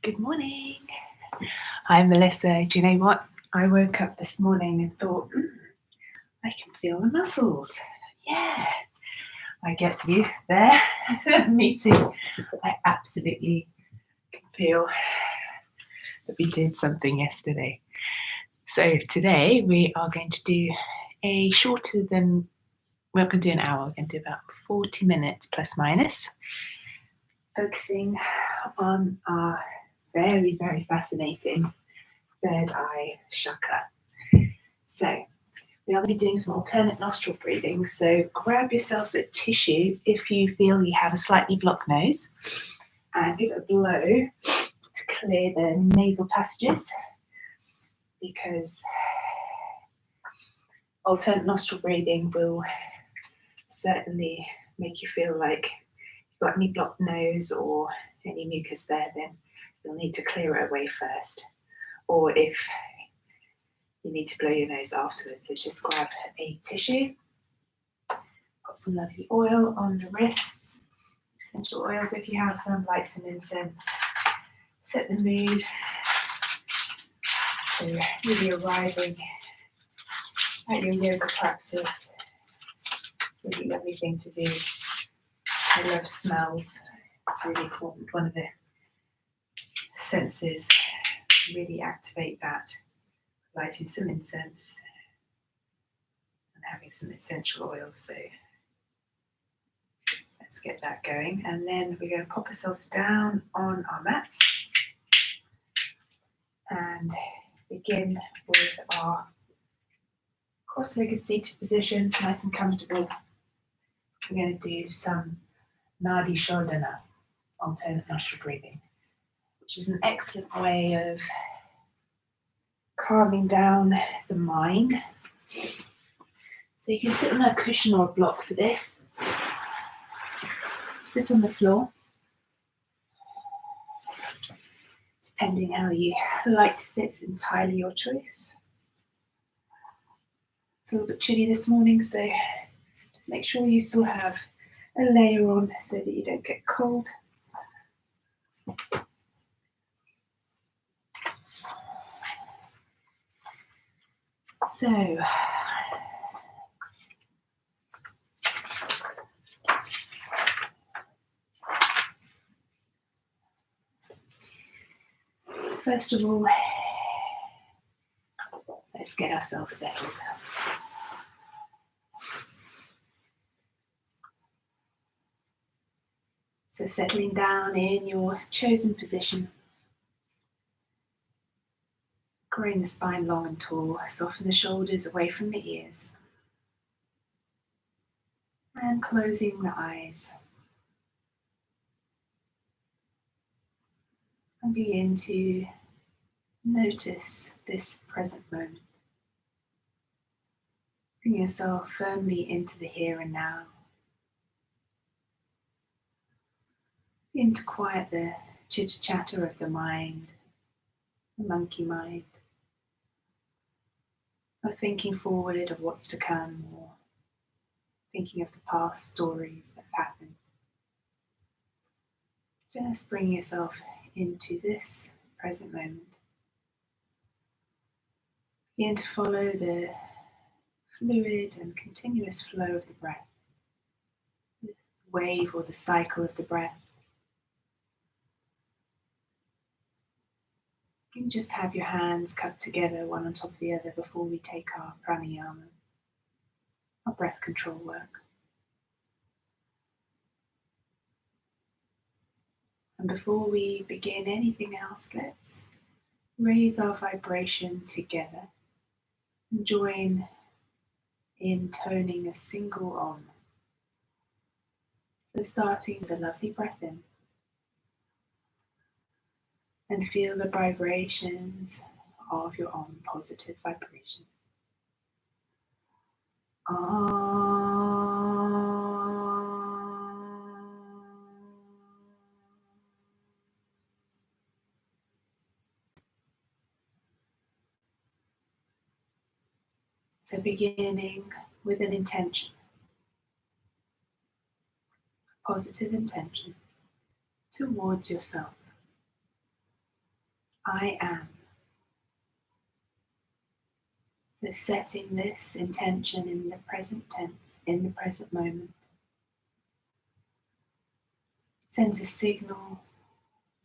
Good morning. Hi, Melissa. Do you know what? I woke up this morning and thought, I can feel the muscles. Yeah, I get you there. Me too. I absolutely can feel that we did something yesterday. So today we are going to do we're going to do an hour. We're going to do about 40 minutes plus minus, focusing on our very, very fascinating third eye chakra. So we are going to be doing some alternate nostril breathing. So grab yourselves a tissue if you feel you have a slightly blocked nose and give it a blow to clear the nasal passages, because alternate nostril breathing will certainly make you feel like you've got any blocked nose or any mucus there, then you'll need to clear it away first. Or if you need to blow your nose afterwards, so just grab a tissue, put some lovely oil on the wrists, essential oils if you have some, light some incense, set the mood. So really arriving at your yoga practice, really lovely thing to do. I love smells, it's really important. One of the senses, really activate that, lighting some incense and having some essential oils. So let's get that going, and then we're going to pop ourselves down on our mats and begin with our cross-legged seated position, nice and comfortable. We're going to do some Nadi Shodhana, alternate nostril breathing, which is an excellent way of calming down the mind. So you can sit on a cushion or a block for this. Sit on the floor, depending how you like to sit, it's entirely your choice. It's a little bit chilly this morning, so just make sure you still have a layer on so that you don't get cold. So first of all, let's get ourselves settled. So settling down in your chosen position, growing the spine long and tall, soften the shoulders away from the ears, and closing the eyes. And begin to notice this present moment. Bring yourself firmly into the here and now. Begin to quiet the chitter-chatter of the mind, the monkey mind, of thinking forward of what's to come, or thinking of the past stories that have happened. Just bring yourself into this present moment. Begin to follow the fluid and continuous flow of the breath, the wave or the cycle of the breath. You can just have your hands cupped together, one on top of the other, before we take our pranayama, our breath control work. And before we begin anything else, let's raise our vibration together and join in toning a single Om. So starting with a lovely breath in, and feel the vibrations of your Om, positive vibration. So beginning with an intention, a positive intention towards yourself. I am. So setting this intention in the present tense, in the present moment, sends a signal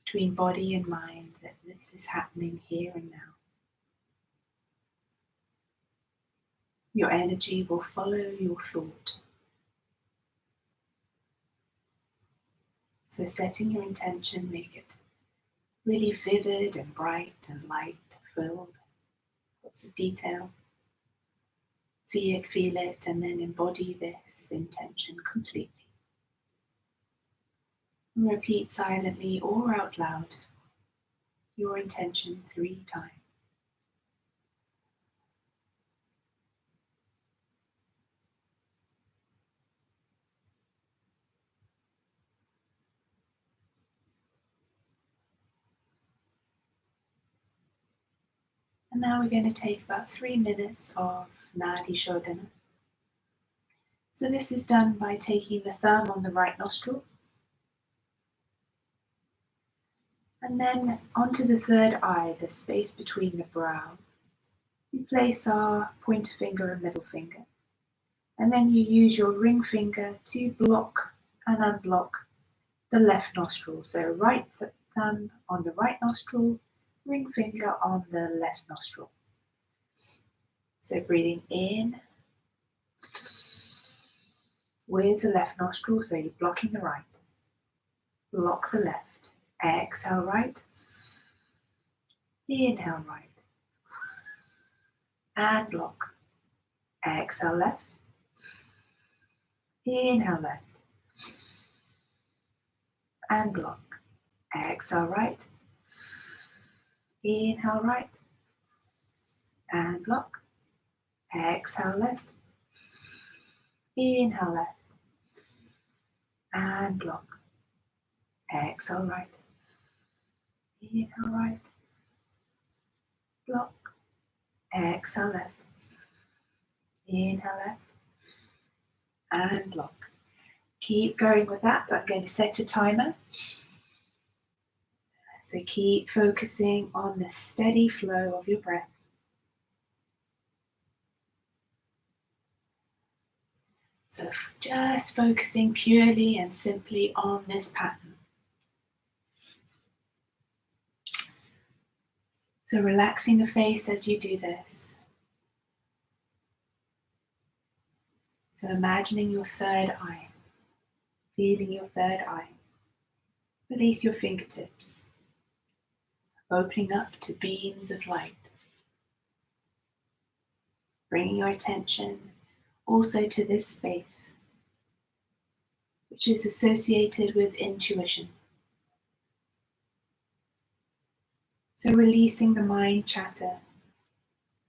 between body and mind that this is happening here and now. Your energy will follow your thought. So setting your intention, make it really vivid and bright and light, filled, lots of detail. See it, feel it, and then embody this intention completely. And repeat silently or out loud your intention 3 times. And now we're going to take about 3 minutes of Nadi Shodhana. So this is done by taking the thumb on the right nostril and then onto the third eye, the space between the brow. We place our pointer finger and middle finger, and then you use your ring finger to block and unblock the left nostril. So right thumb on the right nostril, ring finger on the left nostril. So breathing in with the left nostril, so you're blocking the right, block the left, exhale right, inhale right, and block, exhale left, inhale left, and block, exhale right, inhale right, and block, exhale left, inhale left, and block, exhale right, inhale right, block, exhale left, inhale left, and block. Keep going with that. I'm going to set a timer. So keep focusing on the steady flow of your breath. So just focusing purely and simply on this pattern. So relaxing the face as you do this. So imagining your third eye, feeling your third eye beneath your fingertips, opening up to beams of light. Bringing your attention also to this space, which is associated with intuition. So releasing the mind chatter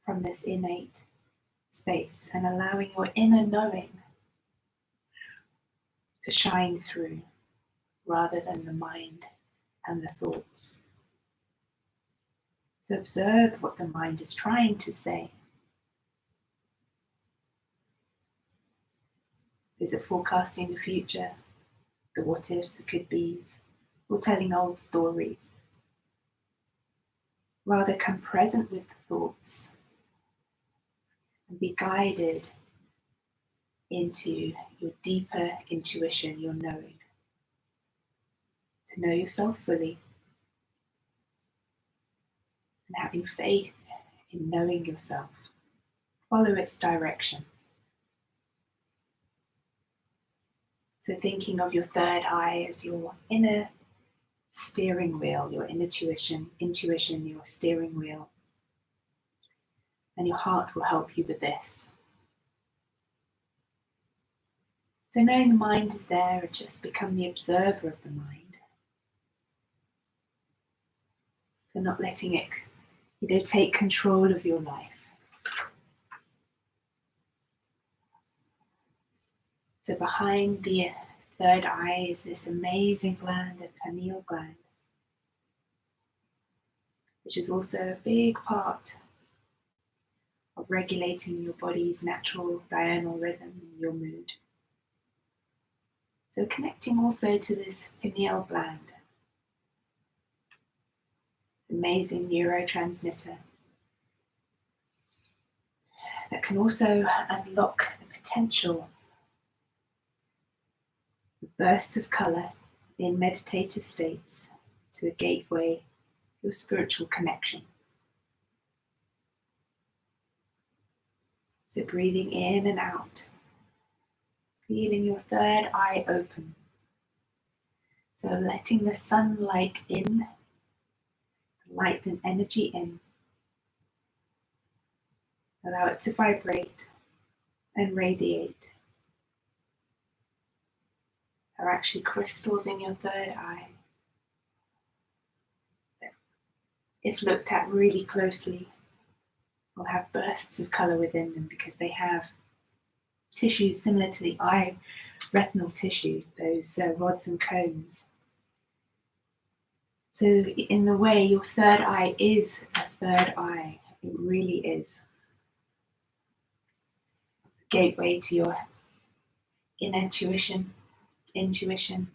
from this innate space and allowing your inner knowing to shine through rather than the mind and the thoughts. So observe what the mind is trying to say. Is it forecasting the future, the what ifs, the could be's, or telling old stories? Rather come present with the thoughts and be guided into your deeper intuition, your knowing. To know yourself fully and having faith in knowing yourself. Follow its direction. So thinking of your third eye as your inner steering wheel, your intuition, your steering wheel. And your heart will help you with this. So knowing the mind is there, just become the observer of the mind. So not letting it, take control of your life. So behind the third eye is this amazing gland, the pineal gland, which is also a big part of regulating your body's natural diurnal rhythm and your mood. So connecting also to this pineal gland. amazing neurotransmitter that can also unlock the potential of bursts of colour in meditative states to a gateway, your spiritual connection. So breathing in and out, feeling your third eye open. So letting the sunlight in, light and energy in. Allow it to vibrate and radiate. There are actually crystals in your third eye that, if looked at really closely, will have bursts of colour within them because they have tissues similar to the eye retinal tissue, those rods and cones. So in the way, your third eye is a third eye. It really is. Gateway to your intuition, and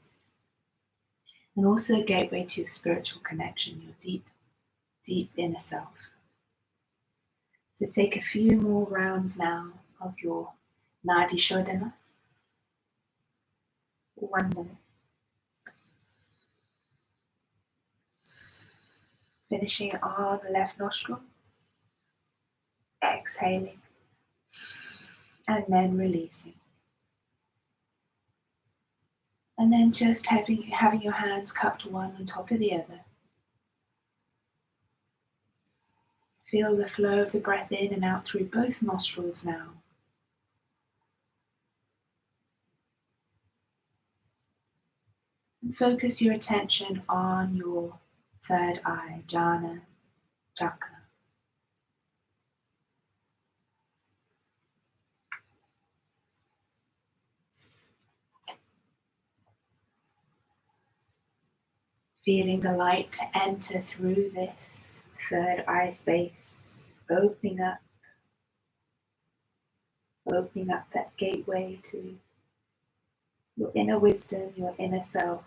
also a gateway to your spiritual connection, your deep, deep inner self. So take a few more rounds now of your Nadi Shodhana. 1 minute. Finishing on the left nostril. Exhaling. And then releasing. And then just having your hands cupped one on top of the other. Feel the flow of the breath in and out through both nostrils now. And focus your attention on your third eye, Ajna, Chakra. Feeling the light enter through this third eye space, opening up that gateway to your inner wisdom, your inner self,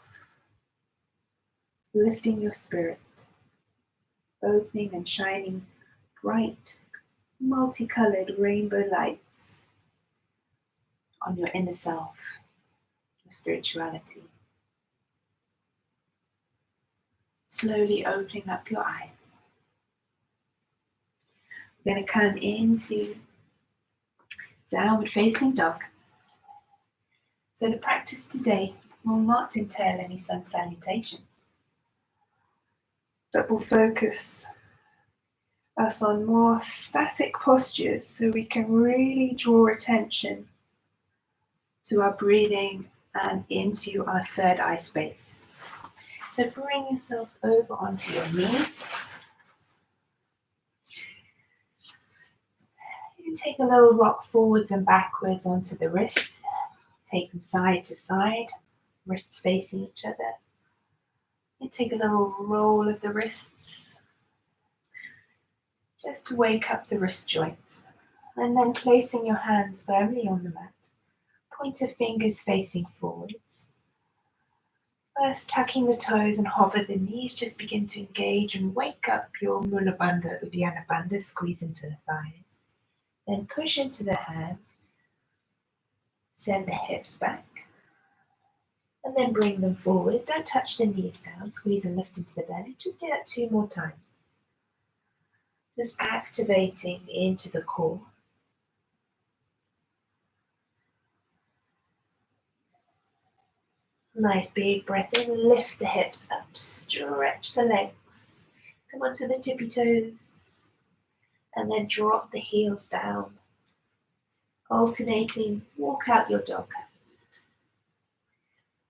lifting your spirit, opening and shining bright, multicolored rainbow lights on your inner self, your spirituality. Slowly opening up your eyes. We're going to come into downward facing dog. So the practice today will not entail any sun salutations, but will focus us on more static postures so we can really draw attention to our breathing and into our third eye space. So bring yourselves over onto your knees. You can take a little rock forwards and backwards onto the wrists. Take them side to side, wrists facing each other. You take a little roll of the wrists, just to wake up the wrist joints. And then placing your hands firmly on the mat, pointer fingers facing forwards. First, tucking the toes and hover the knees, just begin to engage and wake up your Mula Bandha, Uddiyana Bandha, squeeze into the thighs. Then push into the hands, send the hips back, and then bring them forward. Don't touch the knees down, squeeze and lift into the belly. Just do that 2 more times. Just activating into the core. Nice big breath in, lift the hips up, stretch the legs, come onto the tippy toes, and then drop the heels down. Alternating, walk out your dog.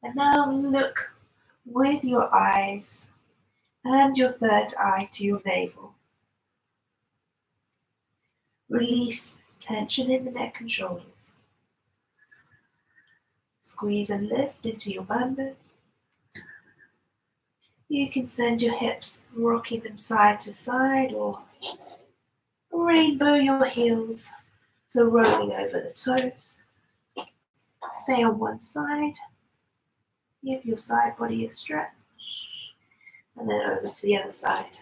And now look with your eyes and your third eye to your navel. Release tension in the neck and shoulders. Squeeze and lift into your bandhas. You can send your hips, rocking them side to side, or rainbow your heels, so rolling over the toes. Stay on one side. Give your side body a stretch. And then over to the other side.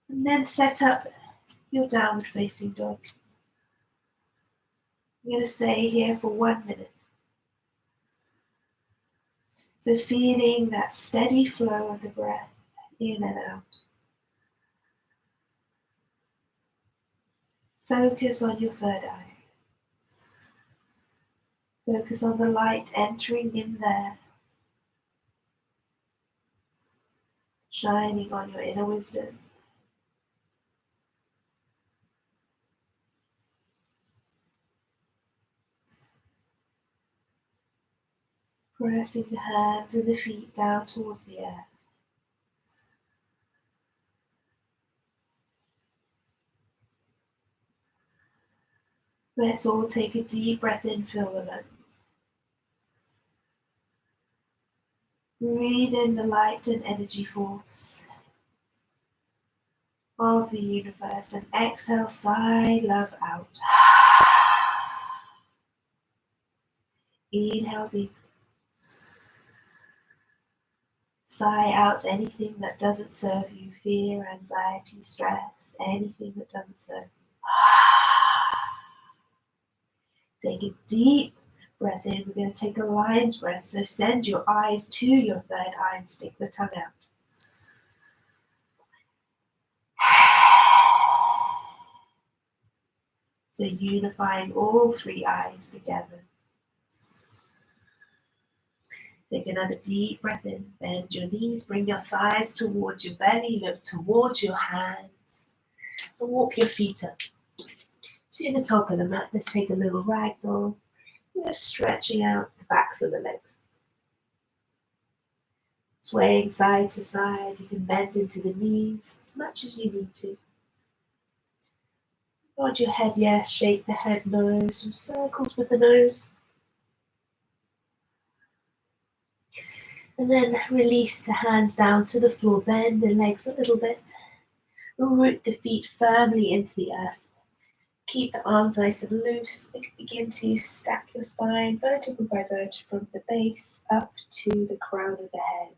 And then set up your downward facing dog. I'm going to stay here for 1 minute. So feeling that steady flow of the breath in and out. Focus on your third eye. Focus on the light entering in there, shining on your inner wisdom. Pressing the hands and the feet down towards the earth. Let's all take a deep breath in, fill the lungs. Breathe in the light and energy force of the universe and exhale, sigh love out. Inhale deep. Sigh out anything that doesn't serve you, fear, anxiety, stress, anything that doesn't serve you. Take a deep breath in. We're going to take a lion's breath. So send your eyes to your third eye and stick the tongue out. So unifying all three eyes together. Take another deep breath in. Bend your knees. Bring your thighs towards your belly. Look towards your hands. And walk your feet up to the top of the mat. Let's take a little ragdoll. We're stretching out the backs of the legs. Swaying side to side. You can bend into the knees as much as you need to. Nod your head yes. Shake the head no. Some circles with the nose. And then release the hands down to the floor. Bend the legs a little bit. Root the feet firmly into the earth. Keep the arms nice and loose. Begin to stack your spine vertebra by vertebra from the base up to the crown of the head.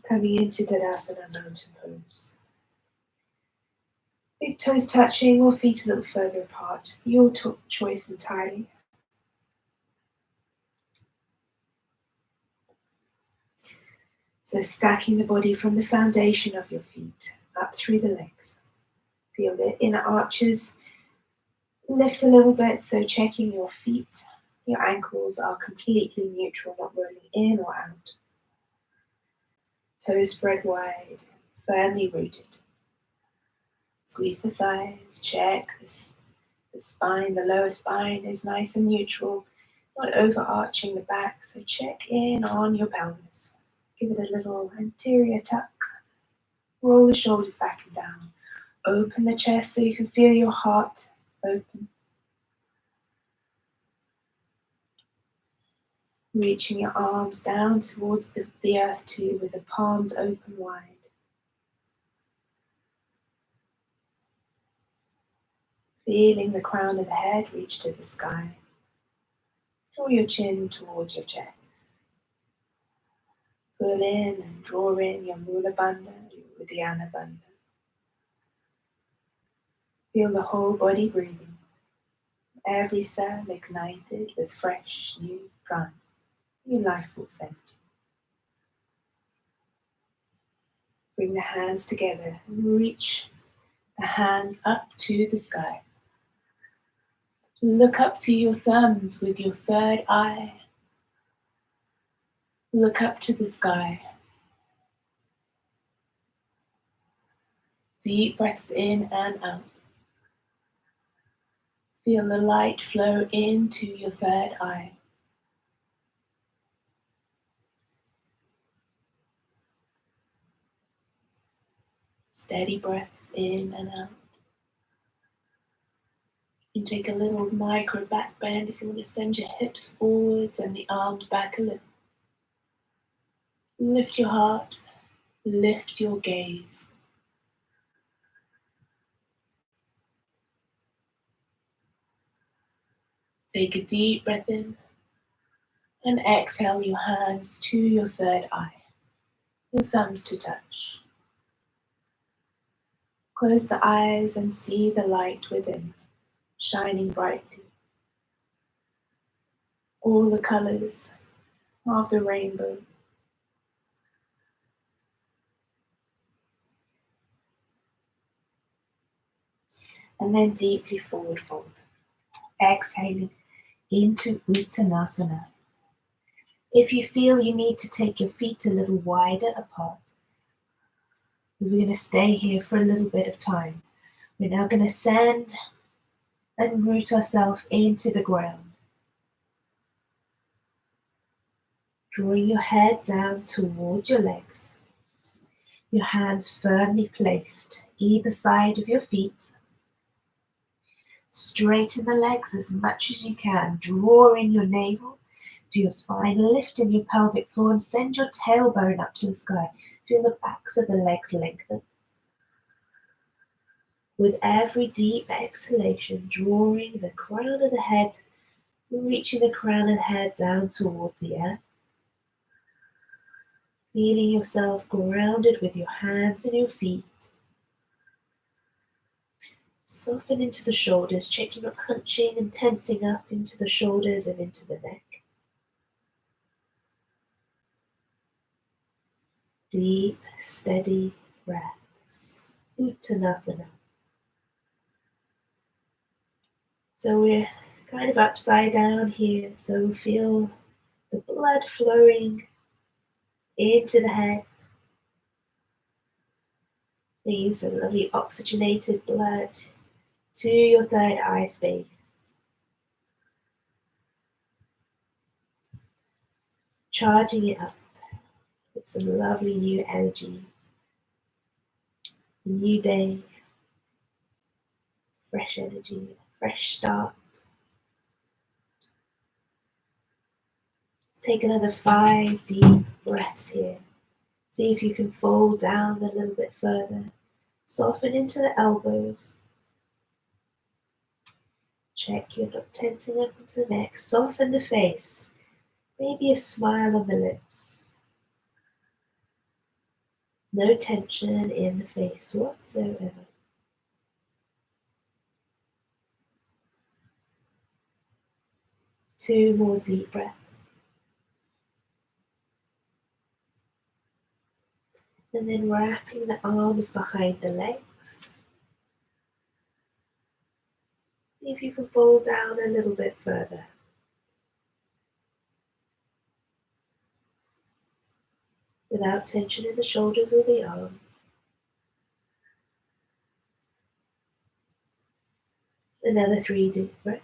Coming into Tadasana Mountain Pose. Big toes touching or feet a little further apart. Your choice entirely. So stacking the body from the foundation of your feet up through the legs. Feel the inner arches lift a little bit, so checking your feet. Your ankles are completely neutral, not rolling in or out. Toes spread wide, firmly rooted. Squeeze the thighs, check the spine, the lower spine is nice and neutral, not overarching the back, so check in on your pelvis. Give it a little anterior tuck. Roll the shoulders back and down. Open the chest so you can feel your heart open. Reaching your arms down towards the earth too, with the palms open wide. Feeling the crown of the head reach to the sky. Draw your chin towards your chest. Pull in and draw in your Mula Bandha, your Uddiyana Bandha. Feel the whole body breathing. Every cell ignited with fresh, new prana, new life force energy. Bring the hands together and reach the hands up to the sky. Look up to your thumbs with your third eye. Look up to the sky. Deep breaths in and out. Feel the light flow into your third eye. Steady breaths in and out. You can take a little micro back bend if you want to send your hips forwards and the arms back a little. Lift your heart, lift your gaze. Take a deep breath in and exhale your hands to your third eye, your thumbs to touch. Close the eyes and see the light within, shining brightly. All the colors of the rainbow. And then deeply forward fold. Exhaling into Uttanasana. If you feel you need to take your feet a little wider apart, we're going to stay here for a little bit of time. We're now going to send and root ourselves into the ground. Drawing your head down towards your legs. Your hands firmly placed either side of your feet. Straighten the legs as much as you can. Draw in your navel to your spine, lift in your pelvic floor and send your tailbone up to the sky. Feel the backs of the legs lengthen. With every deep exhalation, drawing the crown of the head, reaching the crown of the head down towards the earth. Feeling yourself grounded with your hands and your feet. Soften into the shoulders, check you're not hunching and tensing up into the shoulders and into the neck. Deep, steady breaths. Uttanasana. So we're kind of upside down here, so feel the blood flowing into the head. Bringing some lovely oxygenated blood to your third eye space. Charging it up with some lovely new energy. A new day, fresh energy, fresh start. Let's take another 5 deep breaths here. See if you can fold down a little bit further. Soften into the elbows. Check you're not tensing up into the neck. Soften the face. Maybe a smile on the lips. No tension in the face whatsoever. Two more deep breaths. And then wrapping the arms behind the legs. See if you can fold down a little bit further. Without tension in the shoulders or the arms. Another 3 deep breaths.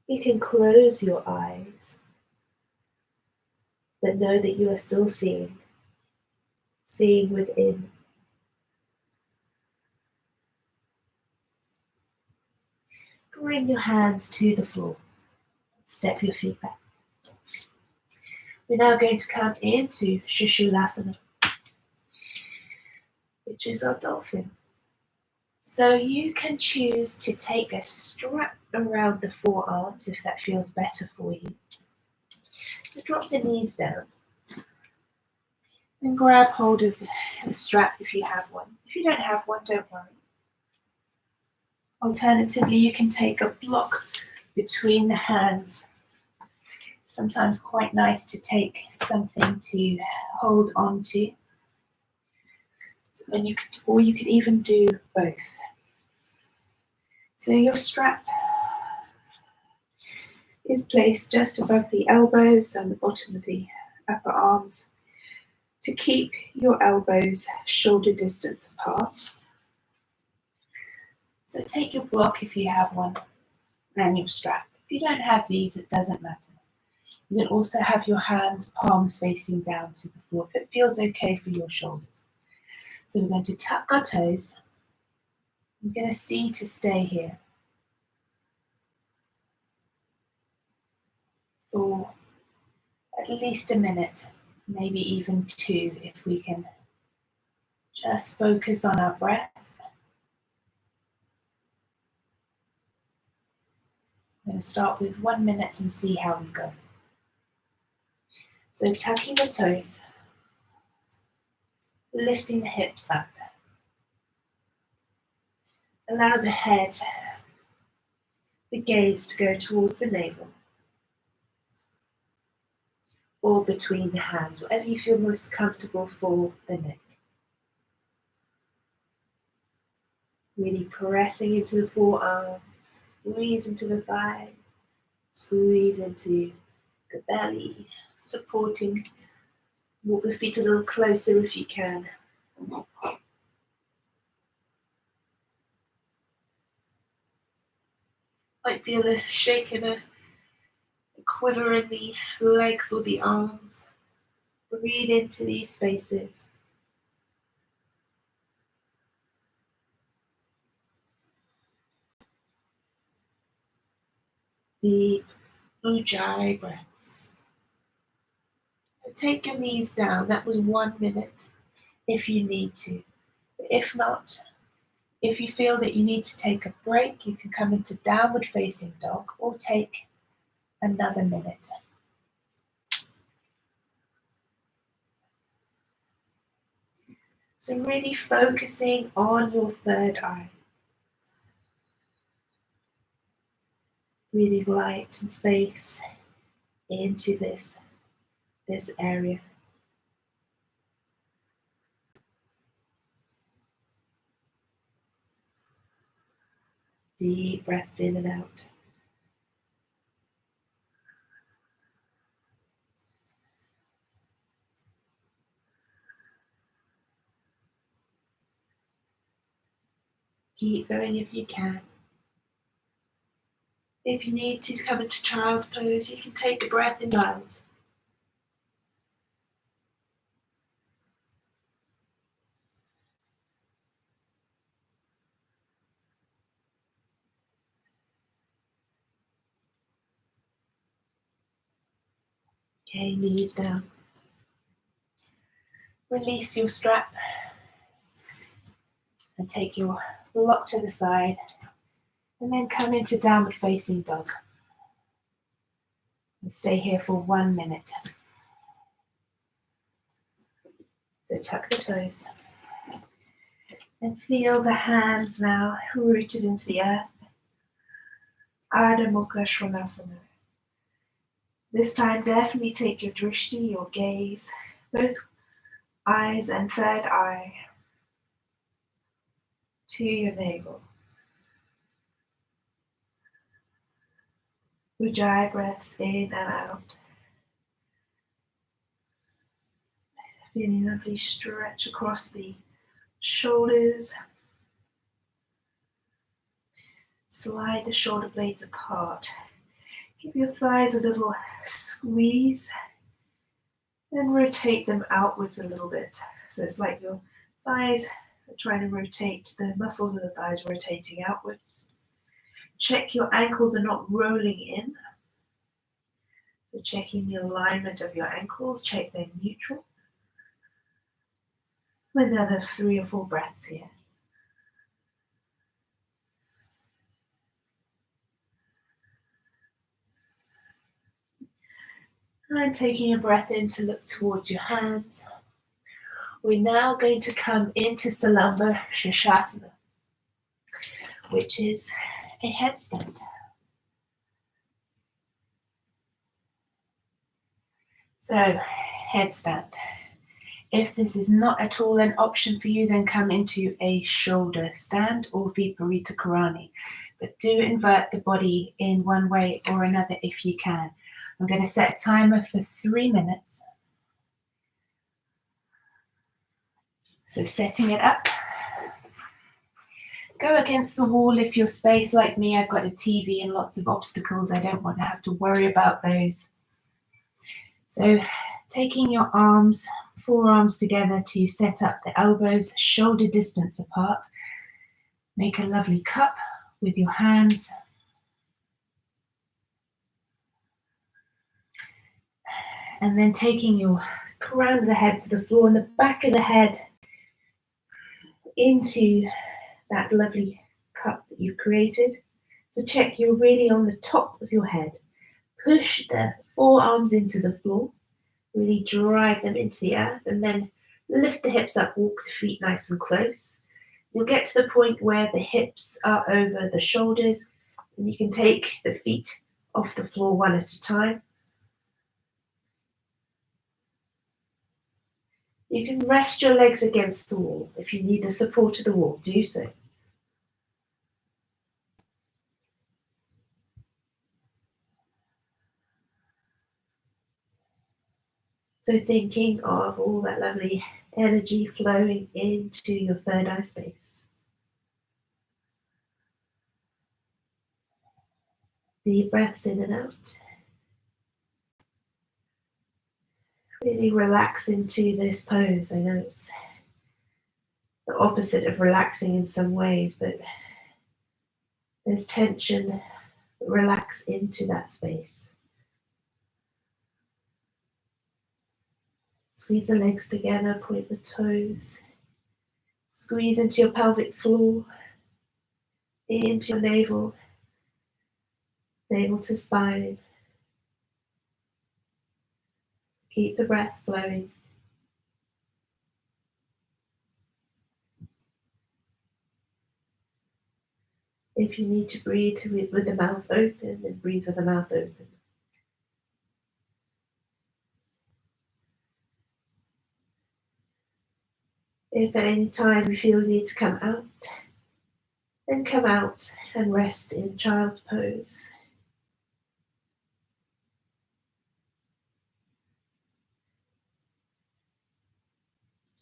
You can close your eyes, but know that you are still seeing within. Bring your hands to the floor. Step your feet back. We're now going to come into Shishulasana, which is our dolphin. So you can choose to take a strap around the forearms if that feels better for you. So drop the knees down and grab hold of the strap if you have one. If you don't have one, don't worry. Alternatively, you can take a block between the hands. Sometimes quite nice to take something to hold on to. Or you could even do both. So your strap is placed just above the elbows and the bottom of the upper arms to keep your elbows shoulder distance apart. So take your block if you have one and your strap. If you don't have these, it doesn't matter. You can also have your hands, palms facing down to the floor if it feels okay for your shoulders. So we're going to tuck our toes. We're going to see to stay here for at least a minute, maybe even 2 if we can just focus on our breath. I'm going to start with 1 minute and see how we go. So tucking the toes, lifting the hips up. Allow the head, the gaze to go towards the navel or between the hands, whatever you feel most comfortable for the neck. Really pressing into the forearms, squeeze into the thighs, squeeze into the belly, supporting. Walk the feet a little closer if you can. Might feel a shake and a quiver in the legs or the arms. Breathe into these spaces. Deep Ujjayi breaths. Take your knees down. That was 1 minute if you need to. If not, if you feel that you need to take a break, you can come into downward facing dog or take another minute. So really focusing on your third eye. Breathing light and space into this area. Deep breaths in and out. Keep going if you can. If you need to come into child's pose, you can take a breath in child's. Okay, knees down. Release your strap and take your block to the side and then come into downward facing dog. And stay here for 1 minute. So tuck the toes and feel the hands now rooted into the earth. Ardha Mukha Svanasana. This time definitely take your drishti, your gaze, both eyes and third eye to your navel. Ujjayi breaths in and out. Feeling lovely stretch across the shoulders. Slide the shoulder blades apart. Give your thighs a little squeeze and rotate them outwards a little bit. So it's like your thighs are trying to rotate, the muscles of the thighs rotating outwards. Check your ankles are not rolling in. So checking the alignment of your ankles, check they're neutral. Another 3 or 4 breaths here. And taking a breath in to look towards your hands. We're now going to come into Salamba Shirshasana, which is a headstand. So, headstand. If this is not at all an option for you, then come into a shoulder stand or Viparita Karani. But do invert the body in one way or another if you can. I'm going to set a timer for 3 minutes. So setting it up. Go against the wall if you're spaced like me. I've got a TV and lots of obstacles. I don't want to have to worry about those. So taking your arms, forearms together to set up the elbows, shoulder distance apart. Make a lovely cup with your hands. And then taking your crown of the head to the floor and the back of the head into that lovely cup that you've created. So check you're really on the top of your head. Push the forearms into the floor. Really drive them into the earth, and then lift the hips up, walk the feet nice and close. You'll get to the point where the hips are over the shoulders, and you can take the feet off the floor one at a time. You can rest your legs against the wall. If you need the support of the wall, do so. So thinking of all that lovely energy flowing into your third eye space. Deep breaths in and out. Really relax into this pose. I know it's the opposite of relaxing in some ways, but there's tension. Relax into that space. Squeeze the legs together, point the toes. Squeeze into your pelvic floor, into your navel to spine. Keep the breath flowing. If you need to breathe with the mouth open, then breathe with the mouth open. If at any time you feel you need to come out, then come out and rest in child's pose.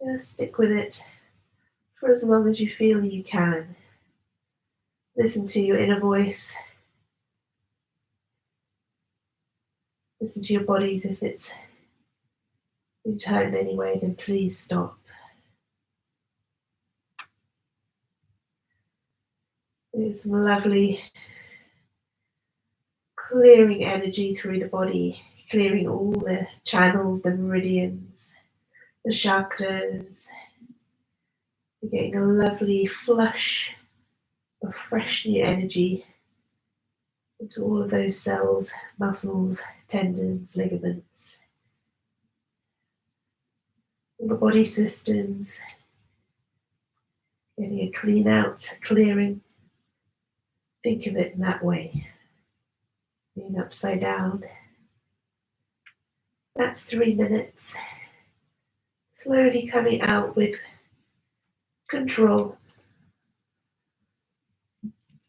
Just stick with it for as long as you feel you can. Listen to your inner voice. Listen to your bodies. If it's been hurt in any way, then please stop. There's some lovely clearing energy through the body, clearing all the channels, the meridians, the chakras. You're getting a lovely flush of fresh new energy into all of those cells, muscles, tendons, ligaments, all the body systems. Getting a clean out, clearing. Think of it in that way. Being upside down. That's 3 minutes. Slowly coming out with control.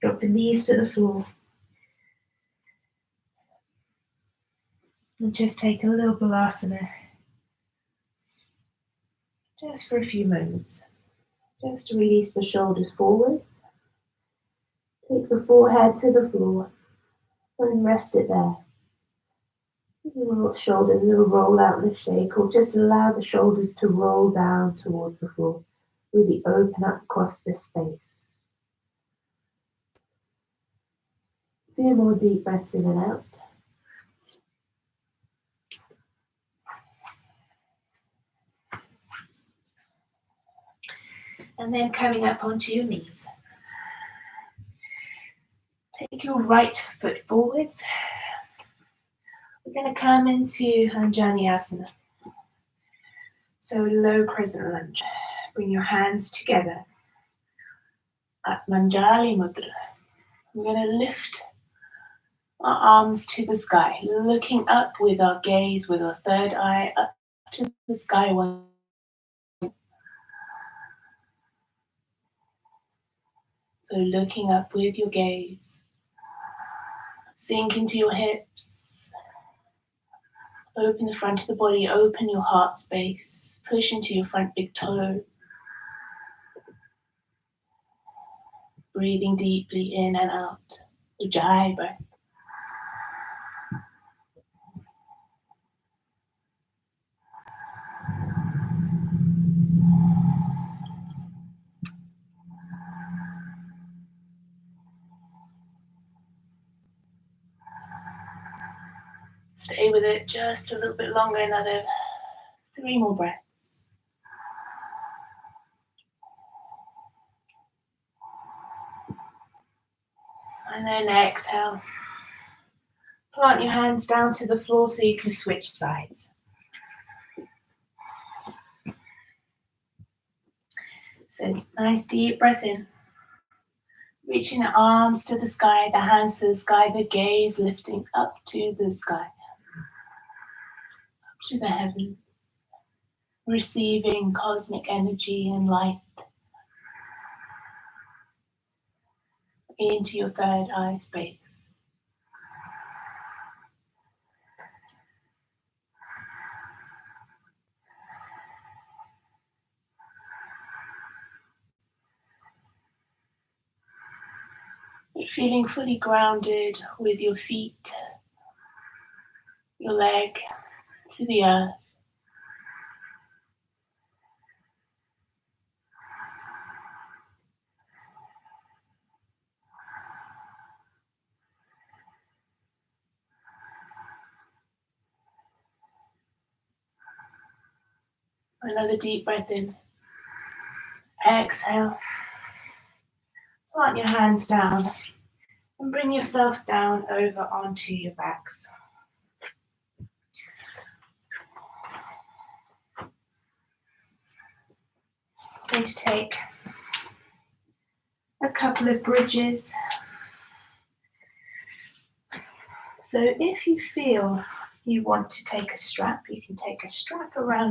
Drop the knees to the floor. And just take a little balasana. Just for a few moments. Just to release the shoulders forwards. Take the forehead to the floor and rest it there. Little shoulders, a little roll out and a shake, or just allow the shoulders to roll down towards the floor. Really open up across this space. 2 more deep breaths in and out. And then coming up onto your knees. Take your right foot forwards. We're going to come into Anjaneyasana. So low crescent lunge. Bring your hands together. At Manjali Mudra. We're going to lift our arms to the sky, looking up with our gaze, with our third eye, up to the sky. So looking up with your gaze. Sink into your hips. Open the front of the body, open your heart space. Push into your front big toe. Breathing deeply in and out. Ujjayi breath. Stay with it just a little bit longer, another 3 more breaths. And then exhale. Plant your hands down to the floor so you can switch sides. So nice deep breath in. Reaching the arms to the sky, the hands to the sky, the gaze lifting up to the sky, up to the heavens, receiving cosmic energy and light into your third eye space. Feeling fully grounded with your feet, your leg to the earth. Another deep breath in. Exhale. Plant your hands down and bring yourselves down over onto your backs. I'm going to take a couple of bridges. So if you feel you want to take a strap, you can take a strap around